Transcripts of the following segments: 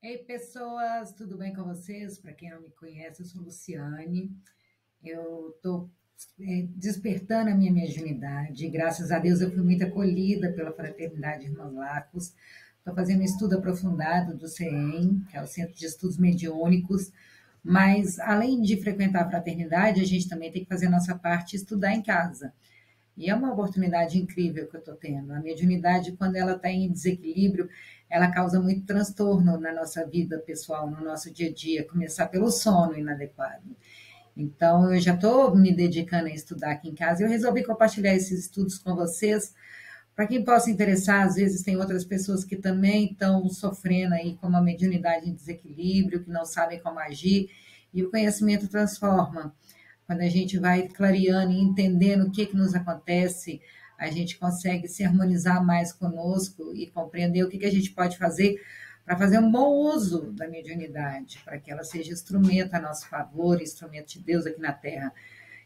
Ei, pessoas, tudo bem com vocês? Para quem não me conhece, eu sou Luciane. Eu estou despertando a minha mediunidade. Graças a Deus, eu fui muito acolhida pela Fraternidade Irmãos Lacos. Estou fazendo um estudo aprofundado do CEM, que é o Centro de Estudos Mediúnicos. Mas, além de frequentar a fraternidade, a gente também tem que fazer a nossa parte e estudar em casa. E é uma oportunidade incrível que eu estou tendo. A mediunidade, quando ela está em desequilíbrio, ela causa muito transtorno na nossa vida pessoal, no nosso dia a dia, começar pelo sono inadequado. Então, eu já estou me dedicando a estudar aqui em casa e eu resolvi compartilhar esses estudos com vocês, para quem possa interessar. Às vezes tem outras pessoas que também estão sofrendo aí com uma mediunidade em desequilíbrio, que não sabem como agir, e o conhecimento transforma. Quando a gente vai clareando e entendendo o que, que nos acontece, a gente consegue se harmonizar mais conosco e compreender o que, que a gente pode fazer para fazer um bom uso da mediunidade, para que ela seja instrumento a nosso favor, instrumento de Deus aqui na Terra,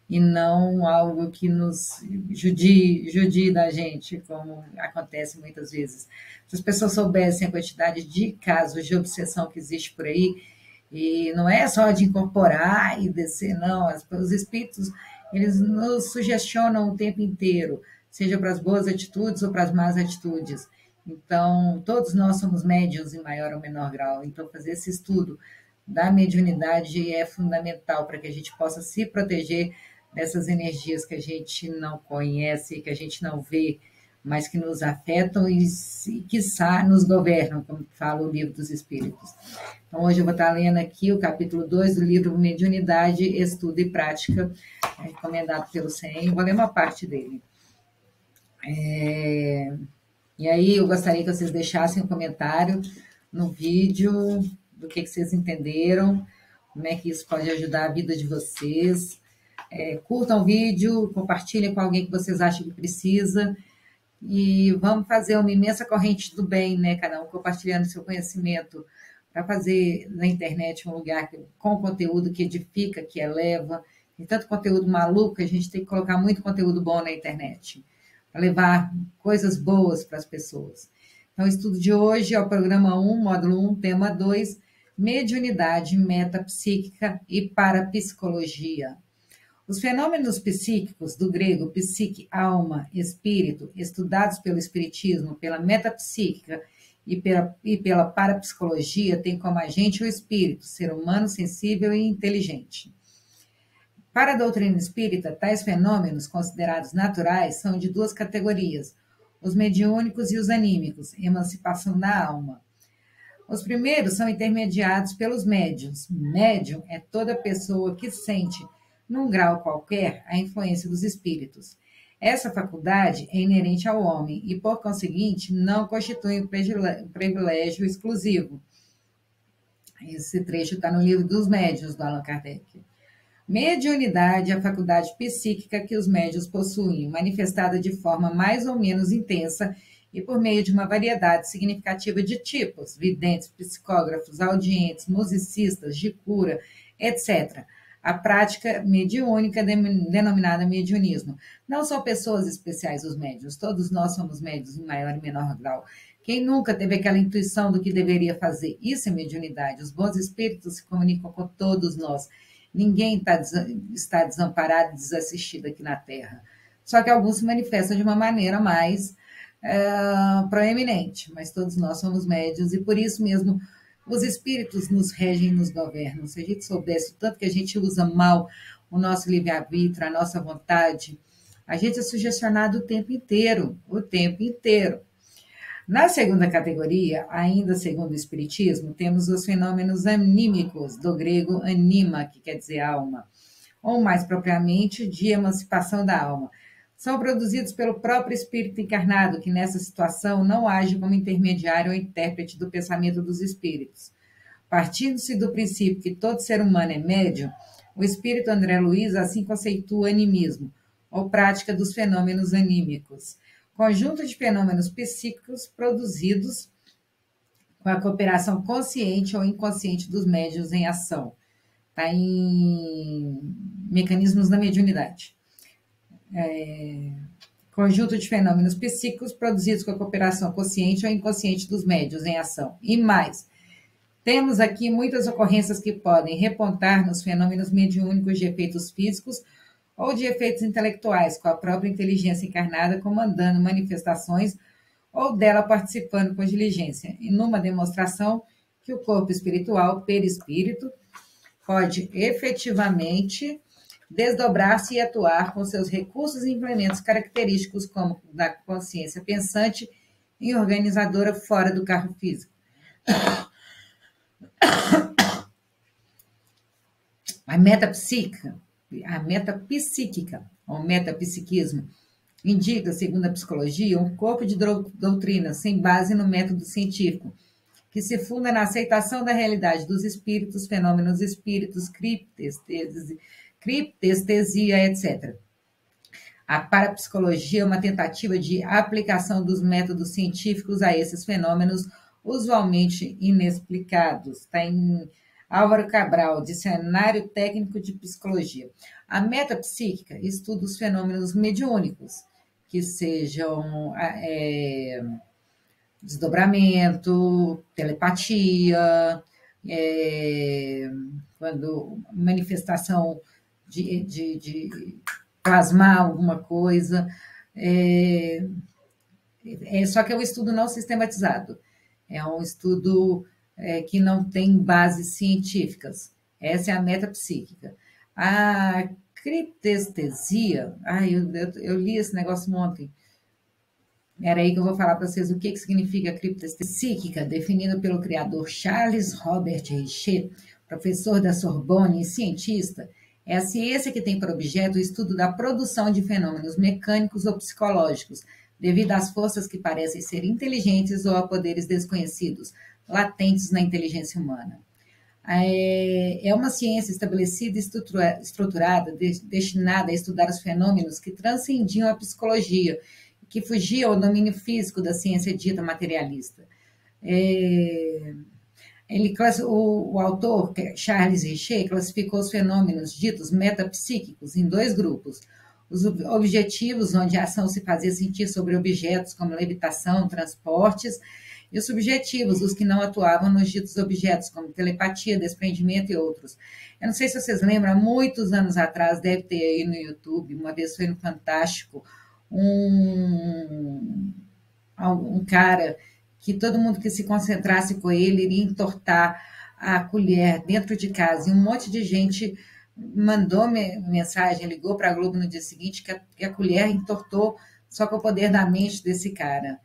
e não algo que nos judie da gente, como acontece muitas vezes. Se as pessoas soubessem a quantidade de casos de obsessão que existe por aí, e não é só de incorporar e descer, não. Os espíritos, eles nos sugestionam o tempo inteiro, seja para as boas atitudes ou para as más atitudes. Então, todos nós somos médiuns em maior ou menor grau. Então, fazer esse estudo da mediunidade é fundamental para que a gente possa se proteger dessas energias que a gente não conhece, que a gente não vê, mas que nos afetam e, quiçá, nos governam, como fala o Livro dos Espíritos. Então, hoje eu vou estar lendo aqui o capítulo 2 do livro Mediunidade, Estudo e Prática, recomendado pelo CEM. Vou ler uma parte dele. E aí, eu gostaria que vocês deixassem um comentário no vídeo do que vocês entenderam, como é que isso pode ajudar a vida de vocês. Curtam o vídeo, compartilhem com alguém que vocês acham que precisa. E vamos fazer uma imensa corrente do bem, né? Cada um compartilhando seu conhecimento, para fazer na internet um lugar com conteúdo que edifica, que eleva. Tem tanto conteúdo maluco que a gente tem que colocar muito conteúdo bom na internet, para levar coisas boas para as pessoas. Então, o estudo de hoje é o programa 1, módulo 1, tema 2, mediunidade metapsíquica e parapsicologia. Os fenômenos psíquicos, do grego psique, alma, espírito, estudados pelo espiritismo, pela metapsíquica e pela parapsicologia, têm como agente o espírito, ser humano sensível e inteligente. Para a doutrina espírita, tais fenômenos, considerados naturais, são de duas categorias: os mediúnicos e os anímicos, emancipação da alma. Os primeiros são intermediados pelos médiuns. Médium é toda pessoa que sente, num grau qualquer, a influência dos espíritos. Essa faculdade é inerente ao homem e, por conseguinte, não constitui um privilégio exclusivo. Esse trecho está no livro dos médiuns, do Allan Kardec. Mediunidade é a faculdade psíquica que os médiuns possuem, manifestada de forma mais ou menos intensa e por meio de uma variedade significativa de tipos: videntes, psicógrafos, audientes, musicistas, de cura, etc. A prática mediúnica, denominada mediunismo. Não são pessoas especiais os médiuns, todos nós somos médiuns em maior e menor grau. Quem nunca teve aquela intuição do que deveria fazer? Isso é mediunidade. Os bons espíritos se comunicam com todos nós. Ninguém está desamparado e desassistido aqui na Terra. Só que alguns se manifestam de uma maneira mais proeminente, mas todos nós somos médiuns e por isso mesmo os espíritos nos regem e nos governam. Se a gente soubesse o tanto que a gente usa mal o nosso livre-arbítrio, a nossa vontade, a gente é sugestionado o tempo inteiro, o tempo inteiro. Na segunda categoria, ainda segundo o Espiritismo, temos os fenômenos anímicos, do grego anima, que quer dizer alma, ou mais propriamente, de emancipação da alma. São produzidos pelo próprio espírito encarnado, que nessa situação não age como intermediário ou intérprete do pensamento dos espíritos. Partindo-se do princípio que todo ser humano é médium, o espírito André Luiz assim conceitua o animismo, ou prática dos fenômenos anímicos, conjunto de fenômenos psíquicos produzidos com a cooperação consciente ou inconsciente dos médiuns em ação. Está em Mecanismos da Mediunidade. Conjunto de fenômenos psíquicos produzidos com a cooperação consciente ou inconsciente dos médiuns em ação. E mais, Temos aqui muitas ocorrências que podem repontar nos fenômenos mediúnicos de efeitos físicos ou de efeitos intelectuais, com a própria inteligência encarnada comandando manifestações ou dela participando com diligência, e numa demonstração que o corpo espiritual, perispírito, pode efetivamente desdobrar-se e atuar com seus recursos e implementos característicos, como da consciência pensante e organizadora fora do carro físico. A metapsíquica, ou metapsiquismo, indica, segundo a psicologia, um corpo de doutrina sem base no método científico, que se funda na aceitação da realidade dos espíritos, fenômenos espíritos, criptestesia, etc. A parapsicologia é uma tentativa de aplicação dos métodos científicos a esses fenômenos usualmente inexplicados. Está em Álvaro Cabral, Dicionário Técnico de Psicologia. A metapsíquica estuda os fenômenos mediúnicos, que sejam desdobramento, telepatia, quando manifestação de plasmar alguma coisa. Só que é um estudo não sistematizado. É um estudo que não tem bases científicas. Essa é a metapsíquica. A criptestesia, eu li esse negócio ontem. Era aí que eu vou falar para vocês o que significa criptestesia, definida pelo criador Charles Robert Richer, professor da Sorbonne e cientista. É a ciência que tem por objeto o estudo da produção de fenômenos mecânicos ou psicológicos, devido às forças que parecem ser inteligentes ou a poderes desconhecidos, latentes na inteligência humana. É uma ciência estabelecida e estruturada, destinada a estudar os fenômenos que transcendiam a psicologia, que fugiam ao domínio físico da ciência dita materialista. O autor, Charles Richer, classificou os fenômenos ditos metapsíquicos em dois grupos. Os objetivos, onde a ação se fazia sentir sobre objetos como levitação, transportes, e os subjetivos, os que não atuavam nos ditos objetos, como telepatia, desprendimento e outros. Eu não sei se vocês lembram, há muitos anos atrás, deve ter aí no YouTube, uma vez foi no Fantástico, um cara que todo mundo que se concentrasse com ele iria entortar a colher dentro de casa, e um monte de gente mandou mensagem, ligou para a Globo no dia seguinte que a colher entortou só com o poder da mente desse cara.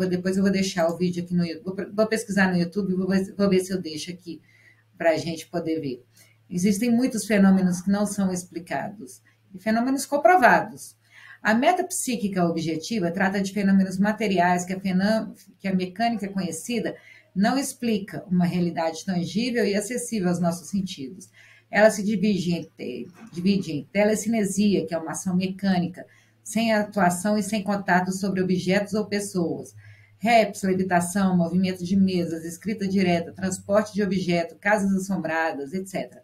Depois eu vou deixar o vídeo aqui no YouTube, vou pesquisar no YouTube e vou ver se eu deixo aqui para a gente poder ver. Existem muitos fenômenos que não são explicados, e fenômenos comprovados. A metapsíquica objetiva trata de fenômenos materiais que a mecânica conhecida não explica, uma realidade tangível e acessível aos nossos sentidos. Ela se divide em telecinesia, que é uma ação mecânica, sem atuação e sem contato sobre objetos ou pessoas. Reps, levitação, movimento de mesas, escrita direta, transporte de objeto, casas assombradas, etc.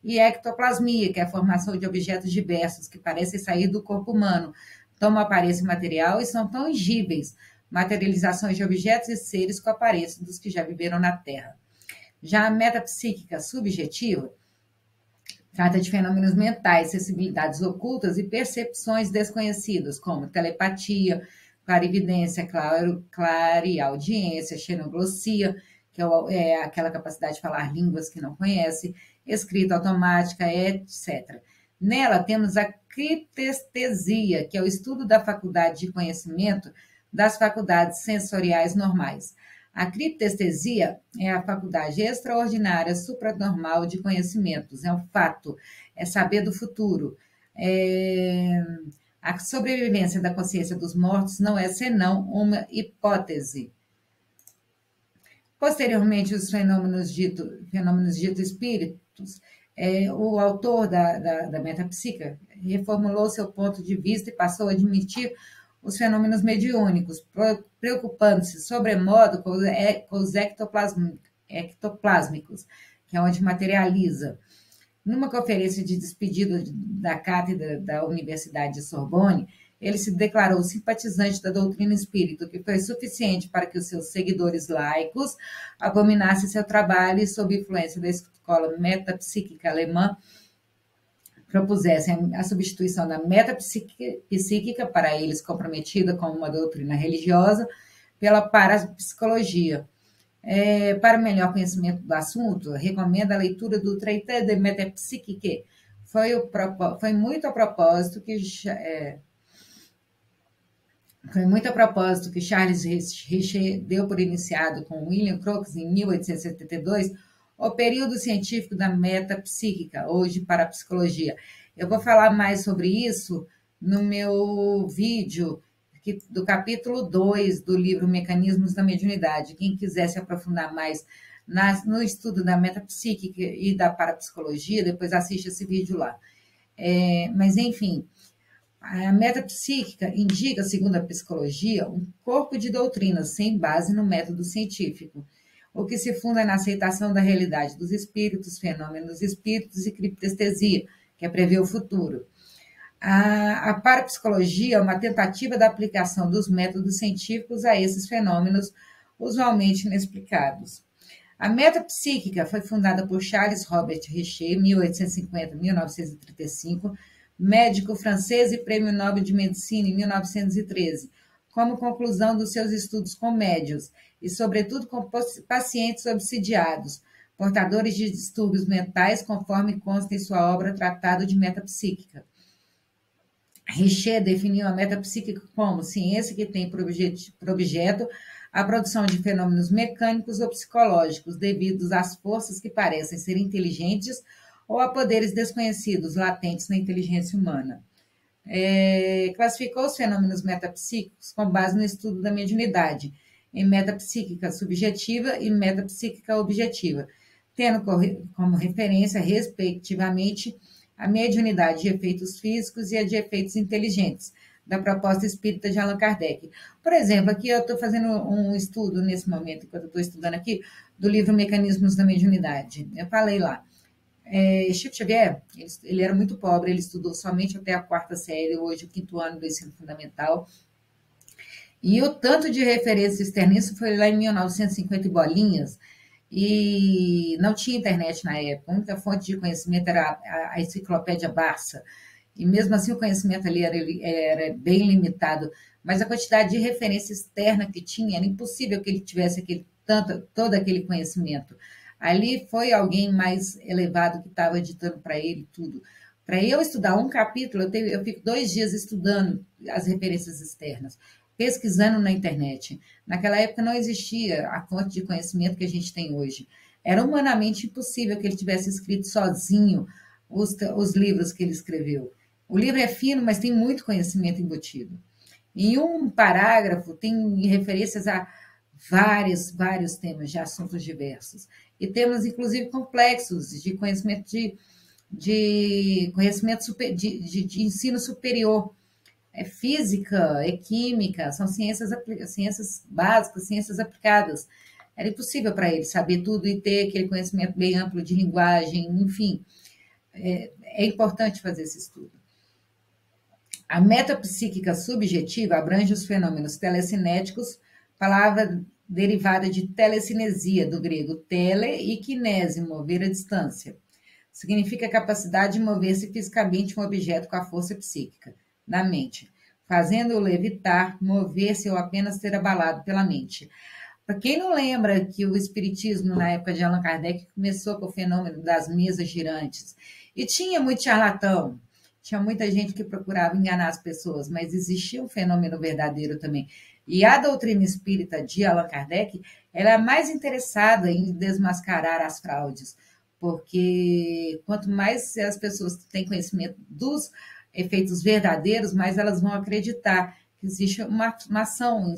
E ectoplasmia, que é a formação de objetos diversos que parecem sair do corpo humano, tomam aparência material e são tangíveis, materializações de objetos e seres com aparência dos que já viveram na Terra. Já a metapsíquica subjetiva trata de fenômenos mentais, sensibilidades ocultas e percepções desconhecidas, como telepatia, clarividência, clareaudiência, xenoglossia, que é aquela capacidade de falar línguas que não conhece, escrita automática, etc. Nela temos a criptestesia, que é o estudo da faculdade de conhecimento das faculdades sensoriais normais. A criptestesia é a faculdade extraordinária supranormal de conhecimentos, é um fato, é saber do futuro. A sobrevivência da consciência dos mortos não é senão uma hipótese. Posteriormente, os fenômenos ditos espíritos, o autor da metapsíquica reformulou seu ponto de vista e passou a admitir os fenômenos mediúnicos, preocupando-se sobremodo com os ectoplásmicos, que é onde materializa. Numa conferência de despedida da cátedra da Universidade de Sorbonne, ele se declarou simpatizante da doutrina espírita, o que foi suficiente para que os seus seguidores laicos abominassem seu trabalho e, sob influência da escola metapsíquica alemã, propusessem a substituição da metapsíquica, para eles comprometida com uma doutrina religiosa, pela parapsicologia. Para melhor conhecimento do assunto, recomendo a leitura do Traité de Métapsychique. Foi muito a propósito que Charles Richer deu por iniciado com William Crookes em 1872 o período científico da metapsíquica, hoje parapsicologia. Eu vou falar mais sobre isso no meu vídeo do capítulo 2 do livro Mecanismos da Mediunidade. Quem quiser se aprofundar mais no estudo da metapsíquica e da parapsicologia, depois assiste esse vídeo lá. Mas, enfim, a metapsíquica indica, segundo a psicologia, um corpo de doutrinas sem base no método científico, o que se funda na aceitação da realidade dos espíritos, fenômenos dos espíritos e criptestesia, que é prever o futuro. A parapsicologia é uma tentativa da aplicação dos métodos científicos a esses fenômenos usualmente inexplicados. A metapsíquica foi fundada por Charles Robert Richer, 1850-1935, médico francês e prêmio Nobel de Medicina em 1913, como conclusão dos seus estudos com médiuns e, sobretudo, com pacientes obsidiados, portadores de distúrbios mentais, conforme consta em sua obra Tratado de Metapsíquica. Richer definiu a metapsíquica como ciência que tem por objeto a produção de fenômenos mecânicos ou psicológicos devidos às forças que parecem ser inteligentes ou a poderes desconhecidos latentes na inteligência humana. Classificou os fenômenos metapsíquicos com base no estudo da mediunidade, em metapsíquica subjetiva e metapsíquica objetiva, tendo como referência, respectivamente, a mediunidade de efeitos físicos e a de efeitos inteligentes, da proposta espírita de Allan Kardec. Por exemplo, aqui eu estou fazendo um estudo, nesse momento, enquanto eu estou estudando aqui, do livro Mecanismos da Mediunidade. Eu falei lá, Chico Xavier, ele era muito pobre, ele estudou somente até a 4ª série, hoje o 5º ano do ensino fundamental, e o tanto de referência externa, isso foi lá em 1950 e bolinhas, e não tinha internet na época, a única fonte de conhecimento era a enciclopédia Barça, e mesmo assim o conhecimento ali era bem limitado, mas a quantidade de referência externa que tinha, era impossível que ele tivesse todo aquele conhecimento. Ali foi alguém mais elevado que estava editando para ele tudo. Para eu estudar um capítulo, eu fico 2 dias estudando as referências externas, pesquisando na internet. Naquela época não existia a fonte de conhecimento que a gente tem hoje. Era humanamente impossível que ele tivesse escrito sozinho os livros que ele escreveu. O livro é fino, mas tem muito conhecimento embutido. Em um parágrafo tem referências a vários temas de assuntos diversos. E temas, inclusive, complexos de conhecimento de ensino superior. É física, é química, são ciências básicas, ciências aplicadas. Era impossível para ele saber tudo e ter aquele conhecimento bem amplo de linguagem, enfim. É importante fazer esse estudo. A metapsíquica subjetiva abrange os fenômenos telecinéticos, palavra derivada de telecinesia, do grego tele e kinese, mover à distância. Significa a capacidade de mover-se fisicamente um objeto com a força psíquica da mente, fazendo-o levitar, mover-se ou apenas ser abalado pela mente. Para quem não lembra que o espiritismo, na época de Allan Kardec, começou com o fenômeno das mesas girantes, e tinha muito charlatão, tinha muita gente que procurava enganar as pessoas, mas existia um fenômeno verdadeiro também. E a doutrina espírita de Allan Kardec, ela é mais interessada em desmascarar as fraudes, porque quanto mais as pessoas têm conhecimento dos efeitos verdadeiros, mais elas vão acreditar que existe uma ação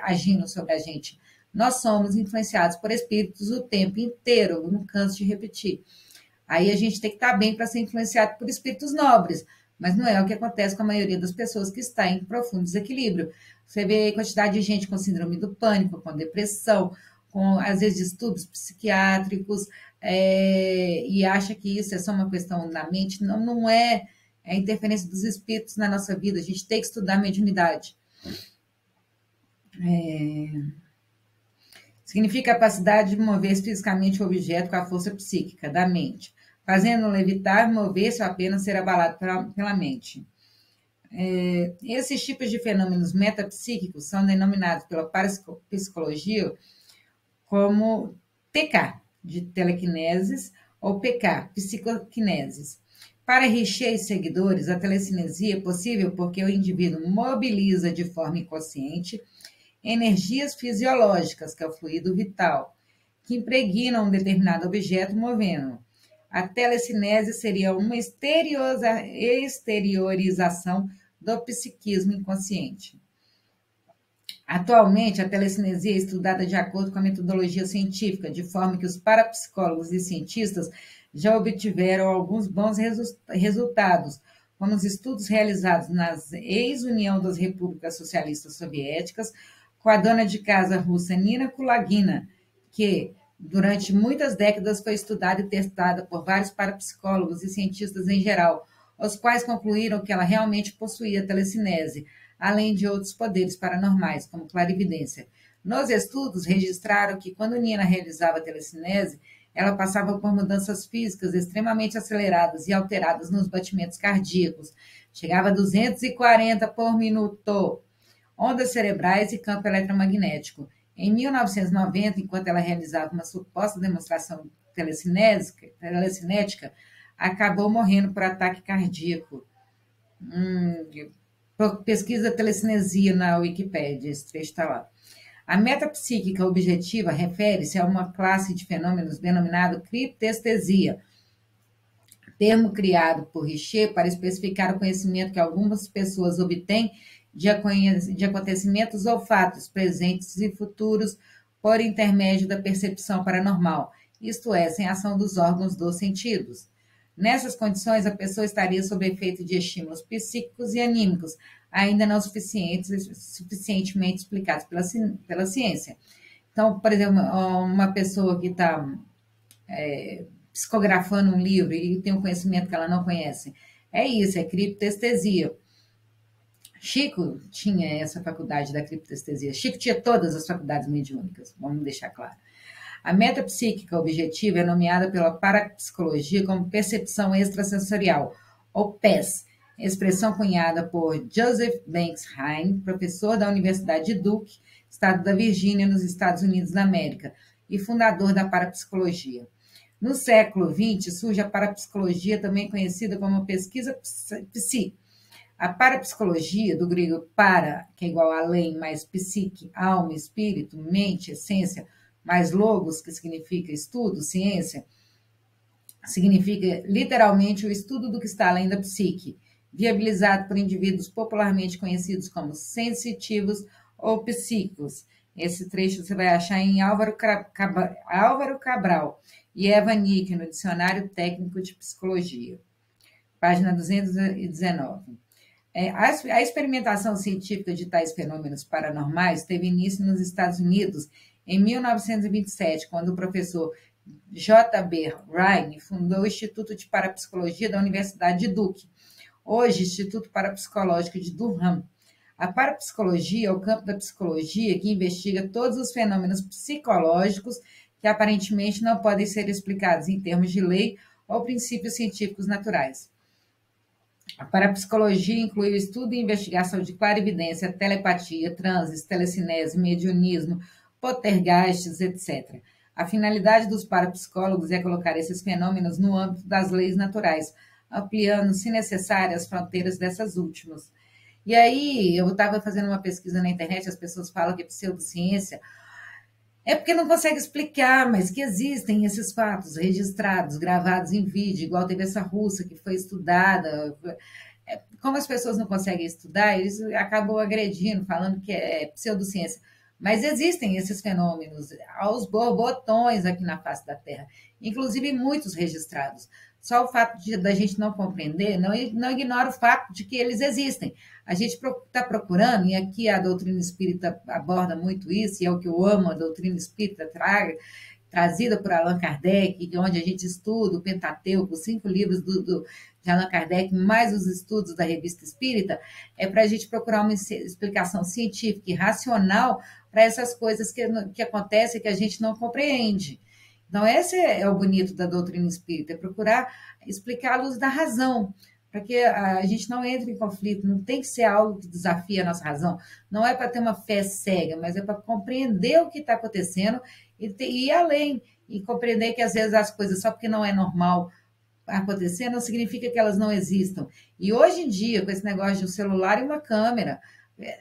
agindo sobre a gente. Nós somos influenciados por espíritos o tempo inteiro, eu não canso de repetir. Aí a gente tem que estar bem para ser influenciado por espíritos nobres, mas não é o que acontece com a maioria das pessoas que está em profundo desequilíbrio. Você vê a quantidade de gente com síndrome do pânico, com depressão, com, às vezes, distúrbios psiquiátricos, e acha que isso é só uma questão da mente. Não, não é. é a interferência dos espíritos na nossa vida. A gente tem que estudar a mediunidade. Significa a capacidade de mover fisicamente o objeto com a força psíquica da mente, fazendo-o levitar, mover-se ou apenas ser abalado pela mente. Esses tipos de fenômenos metapsíquicos são denominados pela parapsicologia como TK, de telequineses, ou PK, psicoquineses. Para Richer e seguidores, a telecinesia é possível porque o indivíduo mobiliza de forma inconsciente energias fisiológicas, que é o fluido vital, que impregnam um determinado objeto movendo. A telecinese seria uma exteriorização do psiquismo inconsciente. Atualmente, a telecinesia é estudada de acordo com a metodologia científica, de forma que os parapsicólogos e cientistas já obtiveram alguns bons resultados, como os estudos realizados na ex-União das Repúblicas Socialistas Soviéticas, com a dona de casa russa Nina Kulagina, que durante muitas décadas foi estudada e testada por vários parapsicólogos e cientistas em geral, os quais concluíram que ela realmente possuía telecinese, além de outros poderes paranormais, como clarividência. Nos estudos, registraram que quando Nina realizava a telecinese, ela passava por mudanças físicas extremamente aceleradas e alteradas nos batimentos cardíacos. Chegava a 240 por minuto, ondas cerebrais e campo eletromagnético. Em 1990, enquanto ela realizava uma suposta demonstração telecinética, acabou morrendo por ataque cardíaco. Pesquisa telecinesia na Wikipédia, esse trecho está lá. A metapsíquica objetiva refere-se a uma classe de fenômenos denominado criptestesia, termo criado por Richer para especificar o conhecimento que algumas pessoas obtêm de acontecimentos ou fatos presentes e futuros por intermédio da percepção paranormal, isto é, sem ação dos órgãos dos sentidos. Nessas condições, a pessoa estaria sob efeito de estímulos psíquicos e anímicos, ainda não suficientemente explicados pela ciência. Então, por exemplo, uma pessoa que está psicografando um livro e tem um conhecimento que ela não conhece, é isso, é criptestesia. Chico tinha essa faculdade da criptestesia. Chico tinha todas as faculdades mediúnicas, vamos deixar claro. A metapsíquica objetiva é nomeada pela parapsicologia como percepção extrasensorial, ou PES, expressão cunhada por Joseph Banks Hine, professor da Universidade de Duke, estado da Virgínia, nos Estados Unidos da América, e fundador da parapsicologia. No século XX, surge a parapsicologia, também conhecida como pesquisa psi. A parapsicologia, do grego para, que é igual a além, mais psique, alma, espírito, mente, essência, mais logos, que significa estudo, ciência, significa literalmente o estudo do que está além da psique, viabilizado por indivíduos popularmente conhecidos como sensitivos ou psíquicos. Esse trecho você vai achar em Álvaro Cabral e Eva Nick, no Dicionário Técnico de Psicologia, página 219. A experimentação científica de tais fenômenos paranormais teve início nos Estados Unidos em 1927, quando o professor J.B. Rhine fundou o Instituto de Parapsicologia da Universidade de Duke, hoje Instituto Parapsicológico de Durham. A parapsicologia é o campo da psicologia que investiga todos os fenômenos psicológicos que aparentemente não podem ser explicados em termos de lei ou princípios científicos naturais. A parapsicologia inclui o estudo e investigação de clarividência, telepatia, transes, telecinese, mediunismo, poltergeists, etc. A finalidade dos parapsicólogos é colocar esses fenômenos no âmbito das leis naturais, ampliando, se necessário, as fronteiras dessas últimas. E aí, eu estava fazendo uma pesquisa na internet, as pessoas falam que é pseudociência, é porque não consegue explicar, mas que existem esses fatos registrados, gravados em vídeo, igual teve essa russa que foi estudada. Como as pessoas não conseguem estudar, eles acabam agredindo, falando que é pseudociência. Mas existem esses fenômenos aos borbotões aqui na face da Terra, inclusive muitos registrados. Só o fato da gente não compreender não ignora o fato de que eles existem. A gente está procurando, e aqui a doutrina espírita aborda muito isso, e é o que eu amo, a doutrina espírita traga, trazida por Allan Kardec, onde a gente estuda o Pentateuco, os 5 livros de Allan Kardec, mais os estudos da Revista Espírita, é para a gente procurar uma explicação científica e racional para essas coisas que acontecem que a gente não compreende. Então, esse é o bonito da doutrina espírita, é procurar explicar à luz da razão, para que a gente não entre em conflito, não tem que ser algo que desafie a nossa razão, não é para ter uma fé cega, mas é para compreender o que está acontecendo e ir além, e compreender que às vezes as coisas, só porque não é normal acontecer, não significa que elas não existam. E hoje em dia, com esse negócio de um celular e uma câmera,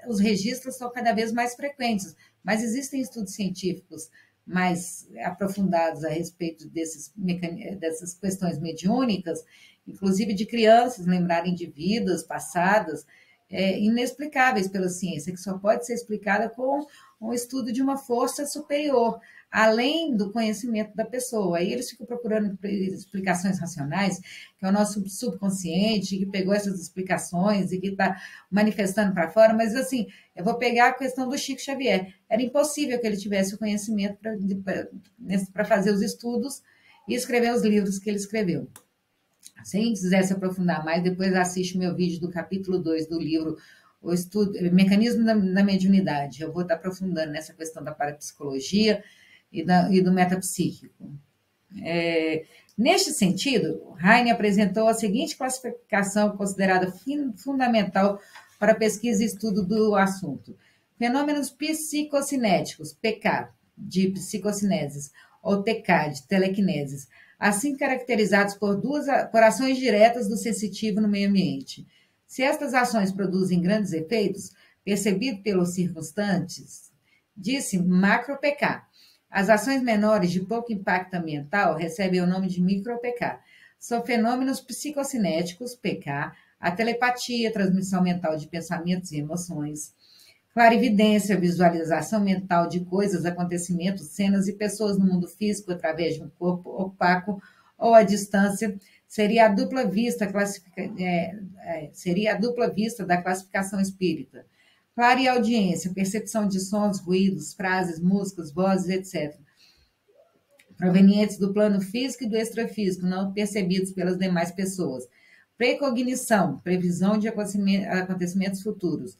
os registros são cada vez mais frequentes, mas existem estudos científicos mais aprofundados a respeito dessas questões mediúnicas, inclusive de crianças lembrarem de vidas passadas, inexplicáveis pela ciência, que só pode ser explicada com um estudo de uma força superior, além do conhecimento da pessoa. Aí eles ficam procurando explicações racionais, que é o nosso subconsciente, que pegou essas explicações e que está manifestando para fora, mas assim, eu vou pegar a questão do Chico Xavier. Era impossível que ele tivesse o conhecimento para fazer os estudos e escrever os livros que ele escreveu. Se a gente quiser se aprofundar mais, depois assiste o meu vídeo do capítulo 2 do livro O Estudo, Mecanismo da Mediunidade. Eu vou estar aprofundando nessa questão da parapsicologia e do metapsíquico. Neste sentido, Heine apresentou a seguinte classificação considerada fundamental para pesquisa e estudo do assunto. Fenômenos psicocinéticos, PK, de psicocineses, ou TK, de telequineses, assim caracterizados por ações diretas do sensitivo no meio ambiente. Se estas ações produzem grandes efeitos, percebidos pelos circunstantes, disse macro-PK. As ações menores de pouco impacto ambiental recebem o nome de micro-PK. São fenômenos psicocinéticos, PK, a telepatia, transmissão mental de pensamentos e emoções, clarividência, visualização mental de coisas, acontecimentos, cenas e pessoas no mundo físico através de um corpo opaco ou à distância, seria a dupla vista da classificação espírita. Clareaudiência, percepção de sons, ruídos, frases, músicas, vozes, etc., provenientes do plano físico e do extrafísico, não percebidos pelas demais pessoas. Precognição, previsão de acontecimentos futuros.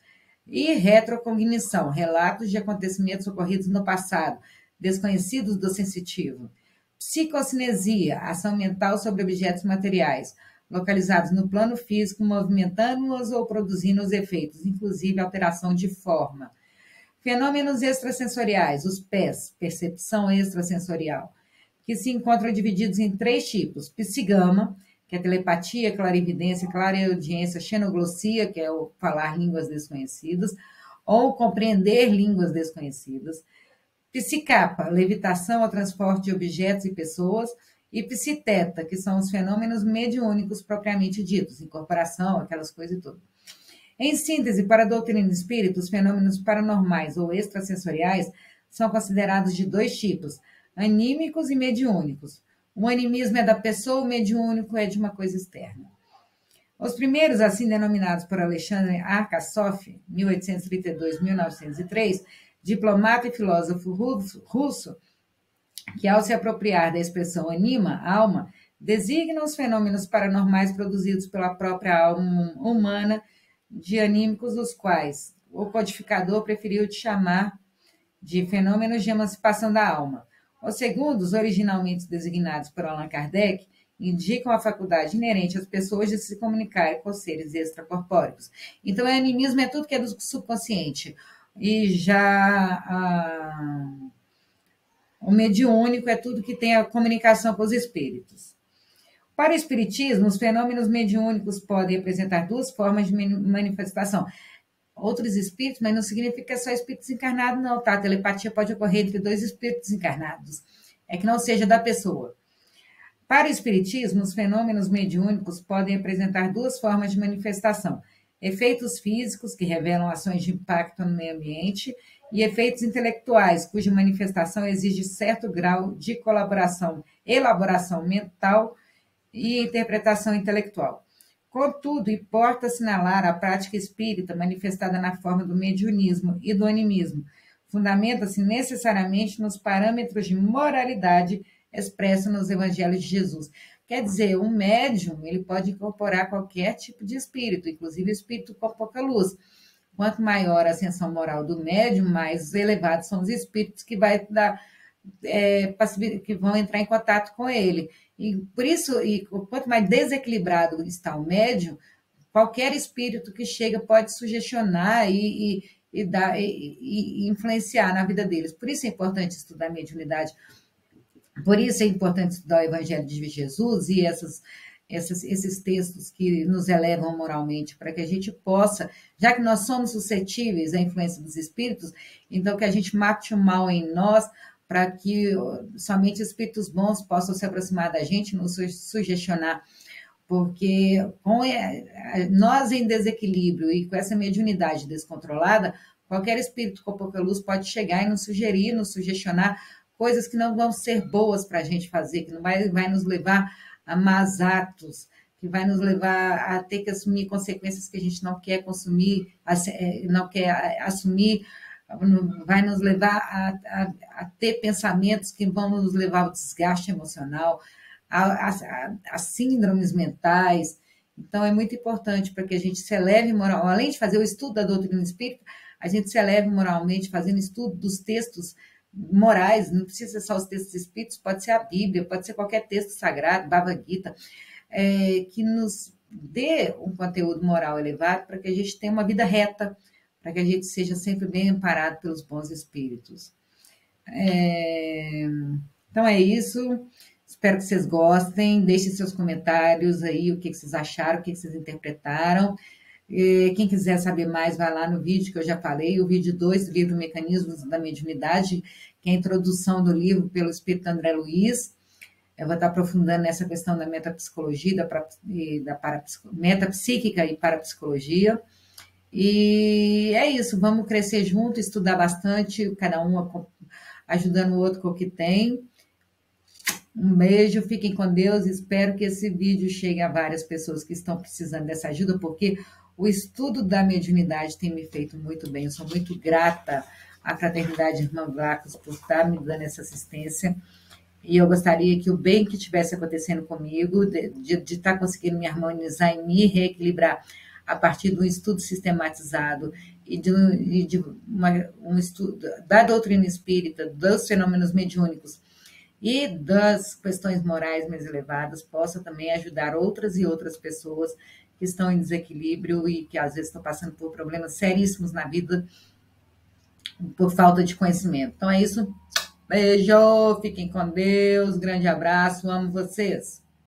E retrocognição, relatos de acontecimentos ocorridos no passado, desconhecidos do sensitivo. Psicocinesia, ação mental sobre objetos materiais, localizados no plano físico, movimentando-os ou produzindo os efeitos, inclusive alteração de forma. Fenômenos extrasensoriais, os PES, percepção extrasensorial, que se encontram divididos em 3 tipos: psigama, que é telepatia, clarividência, clareaudiência, xenoglossia, que é o falar línguas desconhecidas, ou compreender línguas desconhecidas, psicapa, levitação ou transporte de objetos e pessoas, e psiteta, que são os fenômenos mediúnicos propriamente ditos, incorporação, aquelas coisas e tudo. Em síntese, para a doutrina espírita, os fenômenos paranormais ou extrasensoriais são considerados de 2 tipos, anímicos e mediúnicos. O animismo é da pessoa, o mediúnico é de uma coisa externa. Os primeiros, assim denominados por Alexandre Arkassov, 1832-1903, diplomata e filósofo russo, que ao se apropriar da expressão anima, alma, designam os fenômenos paranormais produzidos pela própria alma humana, de anímicos, os quais o codificador preferiu chamar de fenômenos de emancipação da alma. Os segundos, originalmente designados por Allan Kardec, indicam a faculdade inerente às pessoas de se comunicarem com seres extracorpóreos. Então, o animismo é tudo que é do subconsciente. E já o mediúnico é tudo que tem a comunicação com os espíritos. Para o espiritismo, os fenômenos mediúnicos podem apresentar 2 formas de manifestação. Outros espíritos, mas não significa que é só espíritos encarnados, não, tá? A telepatia pode ocorrer entre 2 espíritos encarnados. É que não seja da pessoa. Para o espiritismo, os fenômenos mediúnicos podem apresentar 2 formas de manifestação: efeitos físicos, que revelam ações de impacto no meio ambiente, e efeitos intelectuais, cuja manifestação exige certo grau de elaboração mental e interpretação intelectual. Contudo, importa assinalar a prática espírita manifestada na forma do mediunismo e do animismo, fundamenta-se necessariamente nos parâmetros de moralidade expressos nos evangelhos de Jesus. Quer dizer, um médium, ele pode incorporar qualquer tipo de espírito, inclusive espírito com pouca luz. Quanto maior a ascensão moral do médium, mais elevados são os espíritos que que vão entrar em contato com ele. E por isso, quanto mais desequilibrado está o médium, qualquer espírito que chega pode sugestionar e influenciar na vida deles. Por isso é importante estudar a mediunidade. Por isso é importante estudar o Evangelho de Jesus e esses textos que nos elevam moralmente, para que a gente possa, já que nós somos suscetíveis à influência dos espíritos, então que a gente mate o mal em nós, para que somente espíritos bons possam se aproximar da gente, nos sugestionar, porque com nós em desequilíbrio e com essa mediunidade descontrolada, qualquer espírito com pouca luz pode chegar e nos sugerir, nos sugestionar coisas que não vão ser boas para a gente fazer, que não vai nos levar a más atos, que vai nos levar a ter que assumir consequências que a gente não quer consumir, não quer assumir, vai nos levar a ter pensamentos que vão nos levar ao desgaste emocional, a síndromes mentais. Então, é muito importante para que a gente se eleve moral, além de fazer o estudo da doutrina espírita, a gente se eleve moralmente, fazendo estudo dos textos morais, não precisa ser só os textos espíritos, pode ser a Bíblia, pode ser qualquer texto sagrado, Bhagavad Gita, que nos dê um conteúdo moral elevado para que a gente tenha uma vida reta, para que a gente seja sempre bem amparado pelos bons espíritos. Então é isso, espero que vocês gostem, deixem seus comentários aí, o que vocês acharam, o que vocês interpretaram. Quem quiser saber mais, vai lá no vídeo que eu já falei, o vídeo 2 do livro Mecanismos da Mediunidade, que é a introdução do livro pelo Espírito André Luiz. Eu vou estar aprofundando nessa questão da metapsicologia, da metapsíquica e parapsicologia. E é isso, vamos crescer junto, estudar bastante, cada um ajudando o outro com o que tem. Um beijo, fiquem com Deus, espero que esse vídeo chegue a várias pessoas que estão precisando dessa ajuda, porque o estudo da mediunidade tem me feito muito bem, eu sou muito grata à Fraternidade Irmã Vlacos por estar me dando essa assistência, e eu gostaria que o bem que estivesse acontecendo comigo, de estar conseguindo me harmonizar e me reequilibrar a partir de um estudo sistematizado e de um estudo da doutrina espírita, dos fenômenos mediúnicos e das questões morais mais elevadas, possa também ajudar outras e outras pessoas que estão em desequilíbrio e que às vezes estão passando por problemas seríssimos na vida por falta de conhecimento. Então é isso. Beijo, fiquem com Deus, grande abraço, amo vocês.